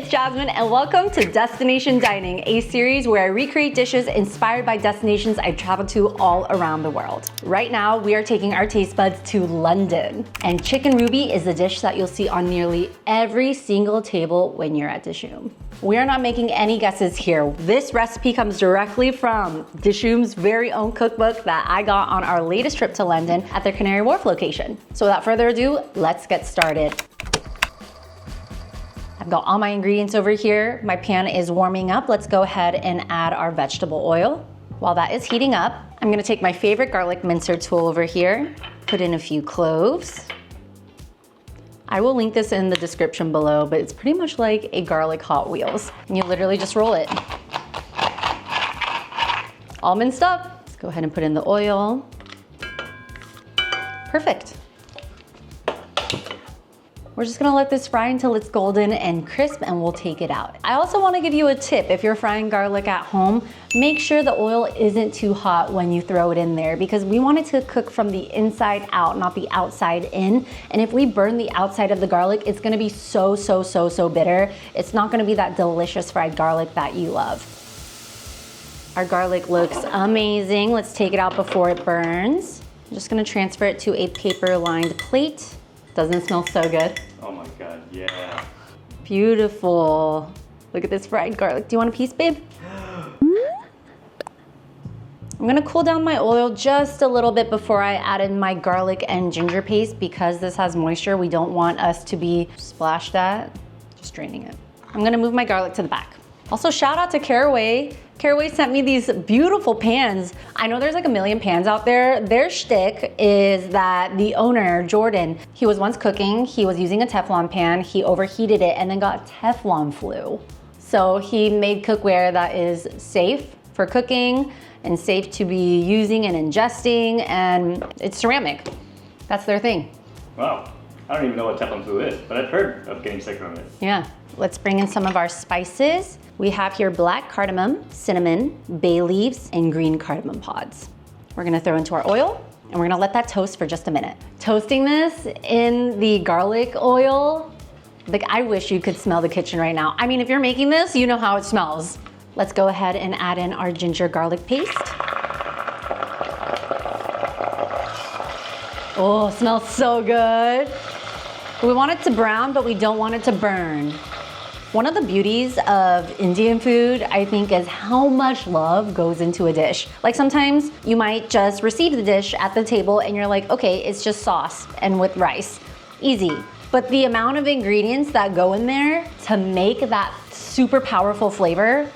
it's Jasmine and welcome to Destination Dining, a series where I recreate dishes inspired by destinations I've traveled to all around the world. Right now, we are taking our taste buds to London, and chicken ruby is the dish that you'll see on nearly every single table when you're at Dishoom. We are not making any guesses here. This recipe comes directly from Dishoom's very own cookbook that I got on our latest trip to London at their Canary Wharf location. So without further ado, let's get started. I've got all my ingredients over here. My pan is warming up. Let's go ahead and add our vegetable oil. While that is heating up, I'm gonna take my favorite garlic mincer tool over here, put in a few cloves. I will link this in the description below, but it's pretty much like a garlic Hot Wheels. And you literally just roll it. All minced up. Let's go ahead and put in the oil. Perfect. We're just gonna let this fry until it's golden and crisp and we'll take it out. I also wanna give you a tip. If you're frying garlic at home, make sure the oil isn't too hot when you throw it in there because we want it to cook from the inside out, not the outside in. And if we burn the outside of the garlic, it's gonna be so bitter. It's not gonna be that delicious fried garlic that you love. Our garlic looks amazing. Let's take it out before it burns. I'm just gonna transfer it to a paper-lined plate. Doesn't it smell so good? Oh my God, yeah. Beautiful. Look at this fried garlic. Do you want a piece, babe? I'm gonna cool down my oil just a little bit before I add in my garlic and ginger paste because this has moisture. We don't want us to be splashed at. Just draining it. I'm gonna move my garlic to the back. Also, shout out to Caraway. Caraway sent me these beautiful pans. I know there's like a million pans out there. Their shtick is that the owner, Jordan, he was once cooking, he was using a Teflon pan, he overheated it and then got Teflon flu. So he made cookware that is safe for cooking and safe to be using and ingesting, and it's ceramic. That's their thing. Wow, I don't even know what Teflon flu is, but I've heard of getting sick from it. Yeah, let's bring in some of our spices. We have here black cardamom, cinnamon, bay leaves, and green cardamom pods. We're gonna throw into our oil and we're gonna let that toast for just a minute. Toasting this in the garlic oil, like I wish you could smell the kitchen right now. I mean, if you're making this, you know how it smells. Let's go ahead and add in our ginger garlic paste. Oh, it smells so good. We want it to brown, but we don't want it to burn. One of the beauties of Indian food, I think, is how much love goes into a dish. Like sometimes you might just receive the dish at the table and you're like, okay, it's just sauce and with rice, easy. But the amount of ingredients that go in there to make that super powerful flavor,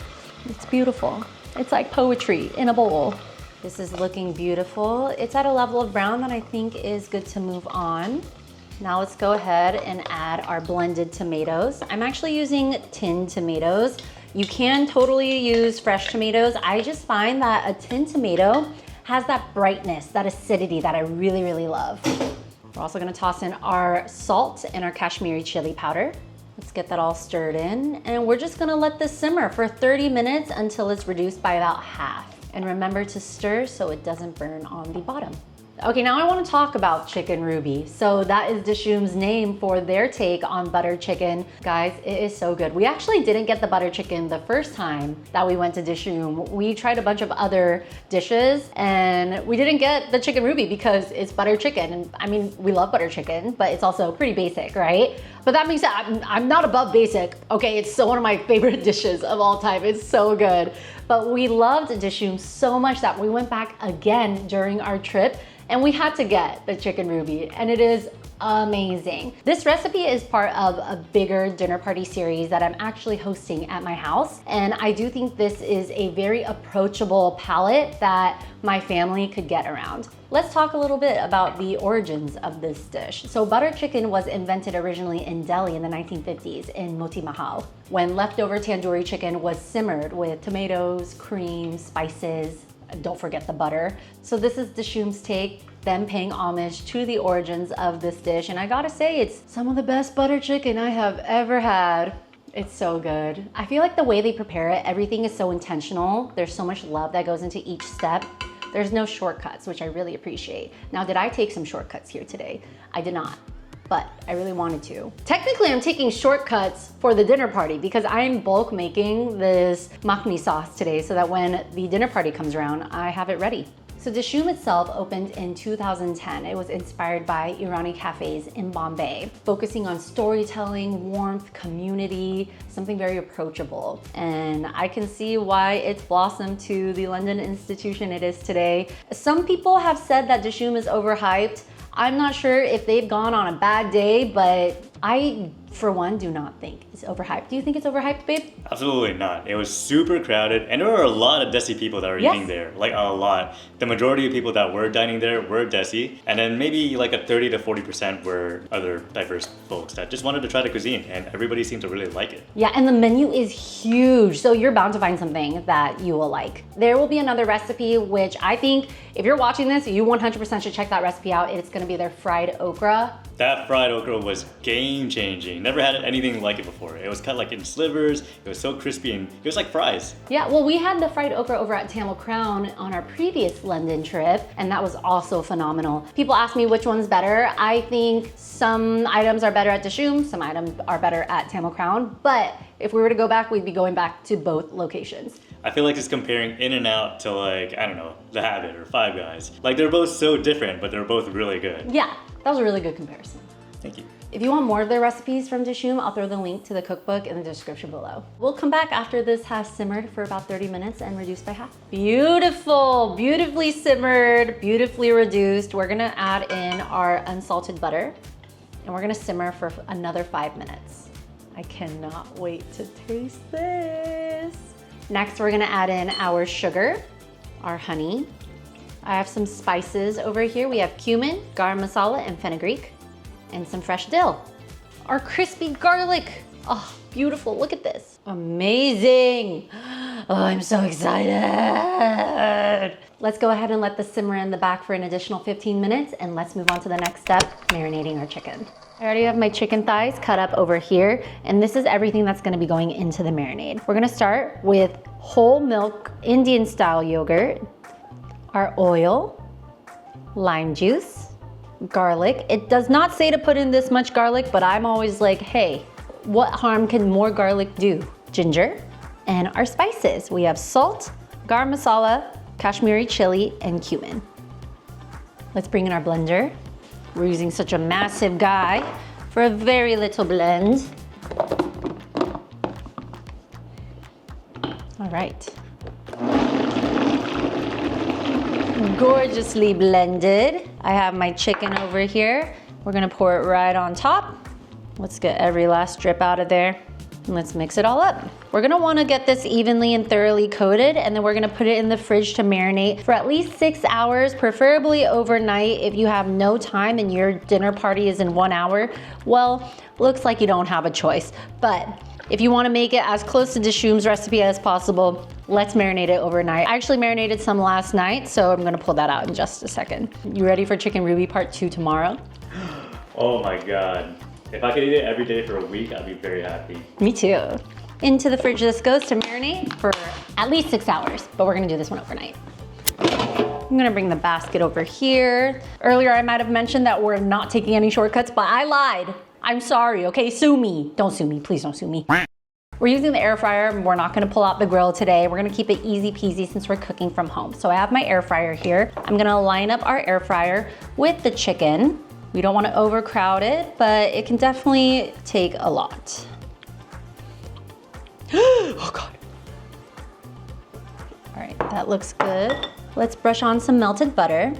it's beautiful. It's like poetry in a bowl. This is looking beautiful. It's at a level of brown that I think is good to move on. Now let's go ahead and add our blended tomatoes. I'm actually using tinned tomatoes. You can totally use fresh tomatoes. I just find that a tinned tomato has that brightness, that acidity that I really love. We're also gonna toss in our salt and our Kashmiri chili powder. Let's get that all stirred in. And we're just gonna let this simmer for 30 minutes until it's reduced by about half. And remember to stir so it doesn't burn on the bottom. Okay, now I want to talk about chicken ruby. So that is Dishoom's name for their take on butter chicken. Guys, it is so good. We actually didn't get the butter chicken the first time that we went to Dishoom. We tried a bunch of other dishes and we didn't get the chicken ruby because it's butter chicken. And I mean, we love butter chicken, but it's also pretty basic, right? But that means that I'm not above basic. Okay, it's still one of my favorite dishes of all time. It's so good. But we loved Dishoom so much that we went back again during our trip and we had to get the chicken ruby, and it is amazing. This recipe is part of a bigger dinner party series that I'm actually hosting at my house, and I do think this is a very approachable palette that my family could get around. Let's talk a little bit about the origins of this dish. So butter chicken was invented originally in Delhi in the 1950s in Moti Mahal, when leftover tandoori chicken was simmered with tomatoes, cream, spices, don't forget the butter. So this is Dishoom's take, them paying homage to the origins of this dish. And I gotta say, it's some of the best butter chicken I have ever had. It's so good. I feel like the way they prepare it, everything is so intentional. There's so much love that goes into each step. There's no shortcuts, which I really appreciate. Now, did I take some shortcuts here today? I did not. but I really wanted to. Technically, I'm taking shortcuts for the dinner party because I'm bulk making this makhni sauce today so that when the dinner party comes around, I have it ready. So Dishoom itself opened in 2010. It was inspired by Irani cafes in Bombay, focusing on storytelling, warmth, community, something very approachable. And I can see why it's blossomed to the London institution it is today. Some people have said that Dishoom is overhyped. I'm not sure if they've gone on a bad day, but I, for one, do not think it's overhyped. Do you think it's overhyped, babe? Absolutely not. It was super crowded, and there were a lot of Desi people that were eating there, like a lot. The majority of people that were dining there were Desi, and then maybe like a 30 to 40% were other diverse folks that just wanted to try the cuisine, and everybody seemed to really like it. Yeah, and the menu is huge, so you're bound to find something that you will like. There will be another recipe, which I think if you're watching this, you 100% should check that recipe out. It's gonna be their fried okra. That fried okra was game-changing. Never had anything like it before. It was cut like in slivers. It was so crispy and it was like fries. Yeah, well, we had the fried okra over at Tamil Crown on our previous London trip, and that was also phenomenal. People ask me which one's better. I think some items are better at Dishoom, some items are better at Tamil Crown, but if we were to go back, we'd be going back to both locations. I feel like it's comparing In-N-Out to like, I don't know, The Habit or Five Guys. Like they're both so different, but they're both really good. Yeah, that was a really good comparison. Thank you. If you want more of their recipes from Dishoom, I'll throw the link to the cookbook in the description below. We'll come back after this has simmered for about 30 minutes and reduced by half. Beautiful, beautifully simmered, beautifully reduced. We're gonna add in our unsalted butter and we're gonna simmer for another 5 minutes. I cannot wait to taste this. Next, we're gonna add in our sugar, our honey. I have some spices over here. We have cumin, garam masala, and fenugreek, and some fresh dill. Our crispy garlic. Oh, beautiful, look at this. Amazing. Oh, I'm so excited. Let's go ahead and let this simmer in the back for an additional 15 minutes, and let's move on to the next step, marinating our chicken. I already have my chicken thighs cut up over here, and this is everything that's gonna be going into the marinade. We're gonna start with whole milk Indian style yogurt, our oil, lime juice, garlic. It does not say to put in this much garlic, but I'm always like, hey, what harm can more garlic do? Ginger, and our spices. We have salt, garam masala, Kashmiri chili, and cumin. Let's bring in our blender. We're using such a massive guy for a very little blend. All right. Gorgeously blended. I have my chicken over here. We're gonna pour it right on top. Let's get every last drip out of there. And let's mix it all up. We're gonna wanna get this evenly and thoroughly coated, and then we're gonna put it in the fridge to marinate for at least 6 hours, preferably overnight. If you have no time and your dinner party is in 1 hour, well, looks like you don't have a choice. But if you wanna make it as close to Dishoom's recipe as possible, let's marinate it overnight. I actually marinated some last night, so I'm gonna pull that out in just a second. You ready for Chicken Ruby Part 2 tomorrow? Oh my God. If I could eat it every day for a week, I'd be very happy. Me too. Into the fridge this goes to marinate for at least 6 hours, but we're gonna do this one overnight. I'm gonna bring the basket over here. Earlier I might have mentioned that we're not taking any shortcuts, but I lied. I'm sorry, okay? Sue me. Don't sue me, please don't sue me. We're using the air fryer. We're not gonna pull out the grill today. We're gonna keep it easy peasy since we're cooking from home. So I have my air fryer here. I'm gonna line up our air fryer with the chicken. We don't wanna overcrowd it, but it can definitely take a lot. Oh God. All right, that looks good. Let's brush on some melted butter.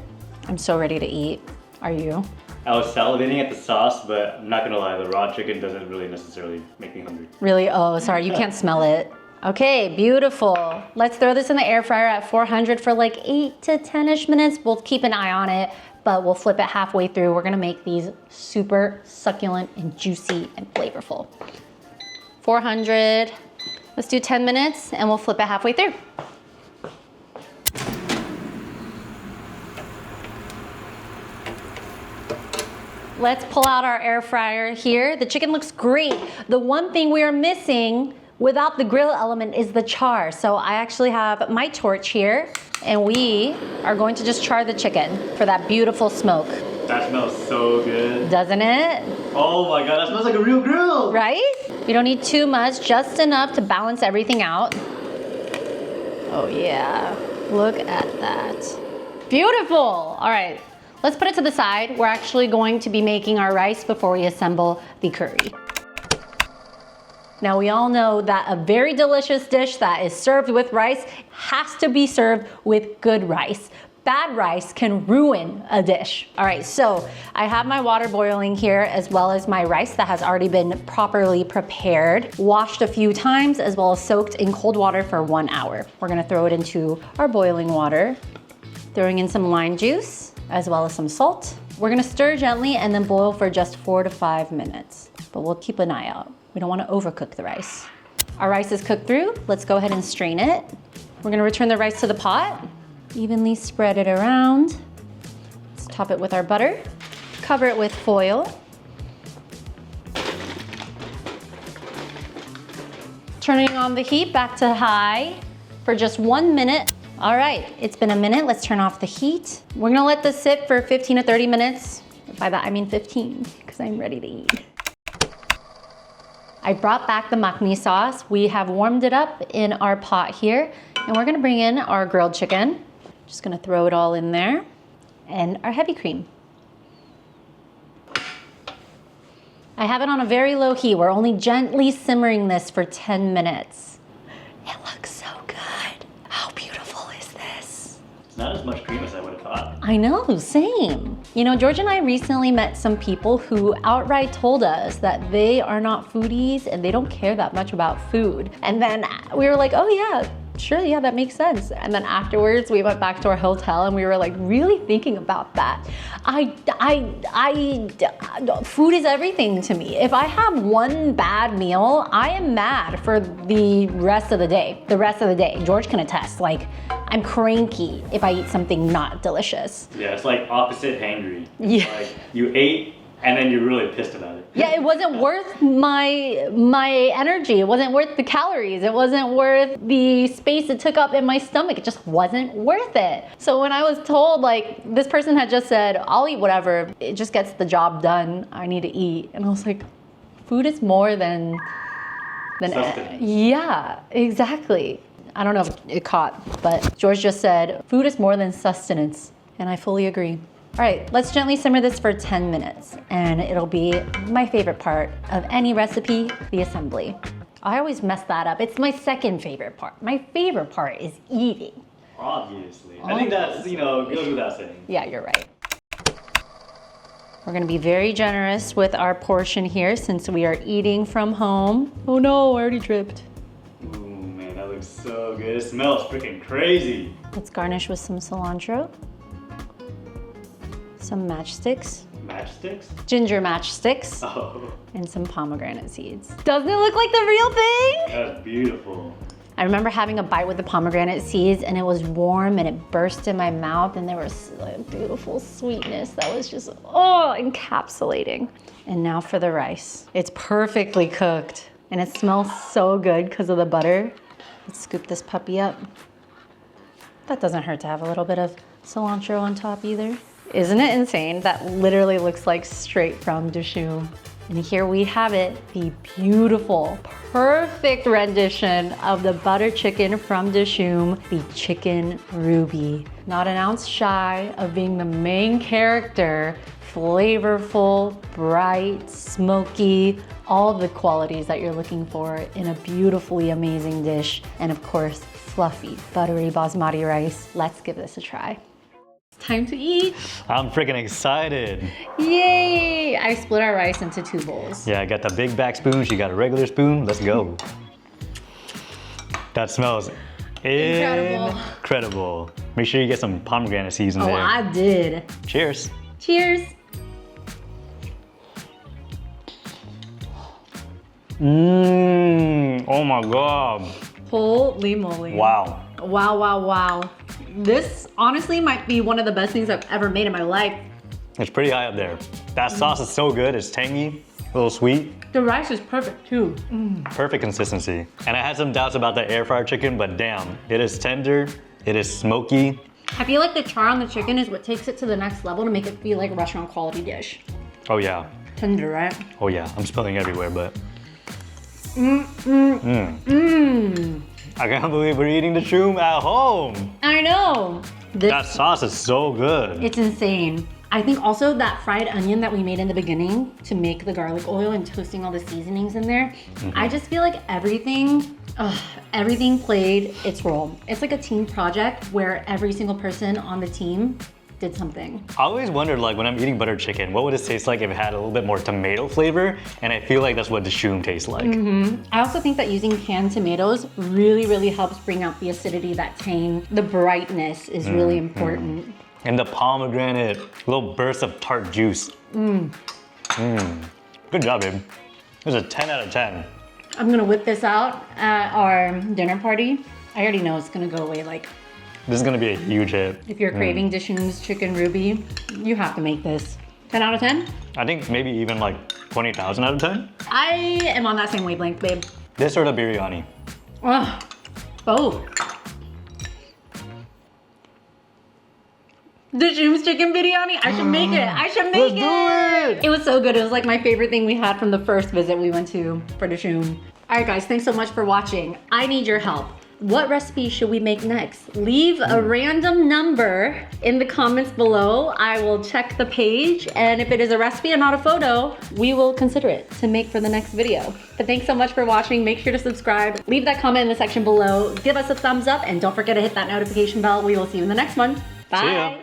I'm so ready to eat. Are you? I was salivating at the sauce, but I'm not gonna lie, the raw chicken doesn't really necessarily make me hungry. Really? Oh, sorry, you can't smell it. Okay, beautiful. Let's throw this in the air fryer at 400 for like 8 to 10-ish minutes. We'll keep an eye on it, but we'll flip it halfway through. We're gonna make these super succulent and juicy and flavorful. 400, let's do 10 minutes and we'll flip it halfway through. Let's pull out our air fryer here. The chicken looks great. The one thing we are missing without the grill element is the char. So I actually have my torch here and we are going to just char the chicken for that beautiful smoke. That smells so good. Doesn't it? Oh my god, that smells like a real grill. Right? You don't need too much, just enough to balance everything out. Oh yeah, look at that. Beautiful. All right, let's put it to the side. We're actually going to be making our rice before we assemble the curry. Now we all know that a very delicious dish that is served with rice has to be served with good rice. Bad rice can ruin a dish. All right, so I have my water boiling here as well as my rice that has already been properly prepared, washed a few times, as well as soaked in cold water for 1 hour. We're gonna throw it into our boiling water, throwing in some lime juice, as well as some salt. We're gonna stir gently and then boil for just 4 to 5 minutes, but we'll keep an eye out. We don't wanna overcook the rice. Our rice is cooked through. Let's go ahead and strain it. We're gonna return the rice to the pot, evenly spread it around. Let's top it with our butter, cover it with foil. Turning on the heat back to high for just 1 minute. All right, it's been a minute. Let's turn off the heat. We're gonna let this sit for 15 to 30 minutes. By that, I mean 15, because I'm ready to eat. I brought back the makni sauce. We have warmed it up in our pot here, and we're gonna bring in our grilled chicken. Just gonna throw it all in there, and our heavy cream. I have it on a very low heat. We're only gently simmering this for 10 minutes. It looks so good. How beautiful is this? It's not as much cream as I would have thought. I know, same. You know, George and I recently met some people who outright told us that they are not foodies and they don't care that much about food. And then we were like, oh yeah, sure, yeah, that makes sense. And then afterwards we went back to our hotel and we were like really thinking about that. Food is everything to me. If I have one bad meal, I am mad for the rest of the day. George can attest, like I'm cranky if I eat something not delicious. Yeah, it's like opposite hangry. Yeah. Like you ate and then you're really pissed about it. Yeah, it wasn't worth my energy. It wasn't worth the calories. It wasn't worth the space it took up in my stomach. It just wasn't worth it. So when I was told, like, this person had just said, I'll eat whatever, it just gets the job done, I need to eat. And I was like, food is more than Sustenance. Yeah, exactly. I don't know if it caught, but George just said, food is more than sustenance. And I fully agree. All right, let's gently simmer this for 10 minutes and it'll be my favorite part of any recipe, the assembly. I always mess that up. It's my second favorite part. My favorite part is eating. Obviously. I think that's, goes without saying. Yeah, you're right. We're gonna be very generous with our portion here since we are eating from home. Oh no, I already dripped. Ooh, man, that looks so good. It smells freaking crazy. Let's garnish with some cilantro. Some matchsticks. Matchsticks? Ginger matchsticks. Oh. And some pomegranate seeds. Doesn't it look like the real thing? That's beautiful. I remember having a bite with the pomegranate seeds and it was warm and it burst in my mouth and there was a beautiful sweetness that was just, encapsulating. And now for the rice. It's perfectly cooked and it smells so good because of the butter. Let's scoop this puppy up. That doesn't hurt to have a little bit of cilantro on top either. Isn't it insane? That literally looks like straight from Dishoom. And here we have it, the beautiful, perfect rendition of the butter chicken from Dishoom, the chicken ruby. Not an ounce shy of being the main character, flavorful, bright, smoky, all the qualities that you're looking for in a beautifully amazing dish. And of course, fluffy, buttery basmati rice. Let's give this a try. Time to eat. I'm freaking excited. Yay! I split our rice into 2 bowls. Yeah, I got the big back spoon. She got a regular spoon. Let's go. That smells incredible. Make sure you get some pomegranate seeds in there. Oh, I did. Cheers. Cheers. Oh my God. Holy moly. Wow. Wow, wow, wow. This honestly might be one of the best things I've ever made in my life. It's pretty high up there. That sauce is so good. It's tangy, a little sweet. The rice is perfect too. Perfect consistency. And I had some doubts about the air fryer chicken, but damn, it is tender, it is smoky, I feel like the char on the chicken is what takes it to the next level to make it feel like a restaurant quality dish. Oh yeah. Tender, right? Oh yeah. I'm spilling everywhere, but. I can't believe we're eating the Dishoom at home. I know. That sauce is so good. It's insane. I think also that fried onion that we made in the beginning to make the garlic oil and toasting all the seasonings in there. I just feel like everything played its role. It's like a team project where every single person on the team did something. I always wondered, like, when I'm eating butter chicken, what would it taste like if it had a little bit more tomato flavor? And I feel like that's what the Dishoom tastes like. I also think that using canned tomatoes really, really helps bring out the acidity, that tang. The brightness is really important. And the pomegranate, little burst of tart juice. Good job, babe. This is a 10 out of 10. I'm gonna whip this out at our dinner party. I already know it's gonna go away like. This is gonna be a huge hit. If you're craving Dishoom's chicken ruby, you have to make this. 10 out of 10? I think maybe even like 20,000 out of 10. I am on that same wavelength, babe. This or the biryani. Ugh, both. Dishoom's chicken biryani. I should make it. I should make it. Let's do it. It was so good. It was like my favorite thing we had from the first visit we went to for Dishoom. All right, guys, thanks so much for watching. I need your help. What recipe should we make next? Leave a random number in the comments below. I will check the page, and if it is a recipe and not a photo, we will consider it to make for the next video. But thanks so much for watching. Make sure to subscribe. Leave that comment in the section below. Give us a thumbs up, and don't forget to hit that notification bell. We will see you in the next one. Bye. See ya.